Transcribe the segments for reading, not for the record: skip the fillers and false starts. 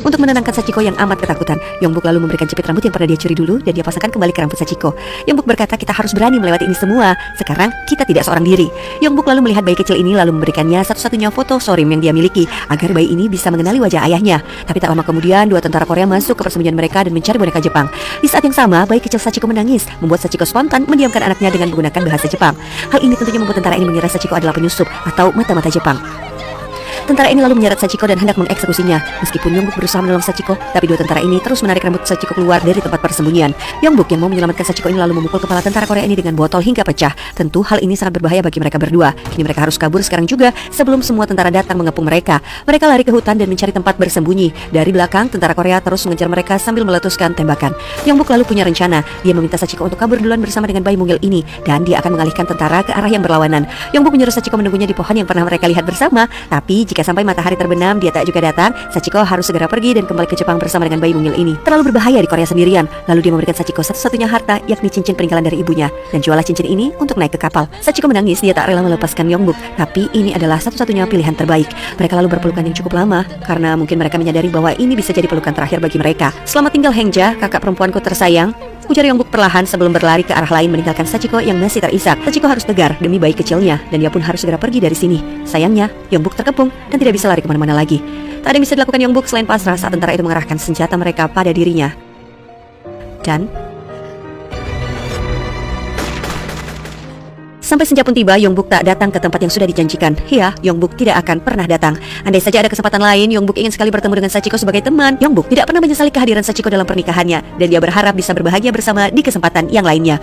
Untuk menenangkan Sachiko yang amat ketakutan, Yongbuk lalu memberikan jepit rambut yang pernah dia curi dulu dan dia pasangkan kembali ke rambut Sachiko. Yongbuk berkata, kita harus berani melewati ini semua. Sekarang kita tidak seorang diri. Yongbuk lalu melihat bayi kecil ini lalu memberikannya satu-satunya foto Sorim yang dia miliki agar bayi ini bisa mengenali wajah ayahnya. Tapi tak lama kemudian dua tentara Korea masuk ke persembunyian mereka dan mencari boneka Jepang. Di saat yang sama, bayi kecil Sachiko menangis, membuat Sachiko spontan mendiamkan anaknya dengan menggunakan bahasa Jepang. Hal ini tentunya membuat tentara ini mengira Sachiko adalah penyusup atau mata-mata Jepang. Tentara ini lalu menyeret Sachiko dan hendak mengeksekusinya. Meskipun Yongbuk berusaha menolong Sachiko, tapi dua tentara ini terus menarik rambut Sachiko keluar dari tempat persembunyian. Yongbuk yang mau menyelamatkan Sachiko ini lalu memukul kepala tentara Korea ini dengan botol hingga pecah. Tentu hal ini sangat berbahaya bagi mereka berdua. Kini mereka harus kabur sekarang juga sebelum semua tentara datang mengepung mereka. Mereka lari ke hutan dan mencari tempat bersembunyi. Dari belakang, tentara Korea terus mengejar mereka sambil meletuskan tembakan. Yongbuk lalu punya rencana. Dia meminta Sachiko untuk kabur duluan bersama dengan bayi mungil ini dan dia akan mengalihkan tentara ke arah yang berlawanan. Yongbuk menyuruh Sachiko menunggunya di pohon yang pernah mereka lihat bersama. Tapi jika sampai matahari terbenam dia tak juga datang, Sachiko harus segera pergi dan kembali ke Jepang bersama dengan bayi mungil ini. Terlalu berbahaya di Korea sendirian. Lalu dia memberikan Sachiko satu-satunya harta, yakni cincin peninggalan dari ibunya, dan jualah cincin ini untuk naik ke kapal. Sachiko menangis, dia tak rela melepaskan Yongbuk, tapi ini adalah satu-satunya pilihan terbaik. Mereka lalu berpelukan yang cukup lama karena mungkin mereka menyadari bahwa ini bisa jadi pelukan terakhir bagi mereka. Selamat tinggal Hengja, kakak perempuanku tersayang, ujar Yongbuk perlahan sebelum berlari ke arah lain meninggalkan Sachiko yang masih terisak. Sachiko harus tegar demi bayi kecilnya dan dia pun harus segera pergi dari sini. Sayangnya, Yongbuk terkepung dan tidak bisa lari kemana-mana lagi. Tak ada yang bisa dilakukan Yongbuk selain pasrah saat tentara itu mengerahkan senjata mereka pada dirinya. Dan sampai senja pun tiba, Yongbuk tak datang ke tempat yang sudah dijanjikan. Ya, Yongbuk tidak akan pernah datang. Andai saja ada kesempatan lain, Yongbuk ingin sekali bertemu dengan Sachiko sebagai teman. Yongbuk tidak pernah menyesali kehadiran Sachiko dalam pernikahannya, dan dia berharap bisa berbahagia bersama di kesempatan yang lainnya.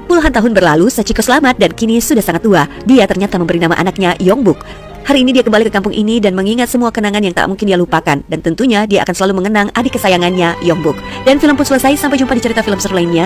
Puluhan tahun berlalu, Sachiko selamat dan kini sudah sangat tua. Dia ternyata memberi nama anaknya Yongbuk. Hari ini dia kembali ke kampung ini dan mengingat semua kenangan yang tak mungkin dia lupakan. Dan tentunya dia akan selalu mengenang adik kesayangannya, Yongbuk. Dan film pun selesai, sampai jumpa di cerita film seru lainnya.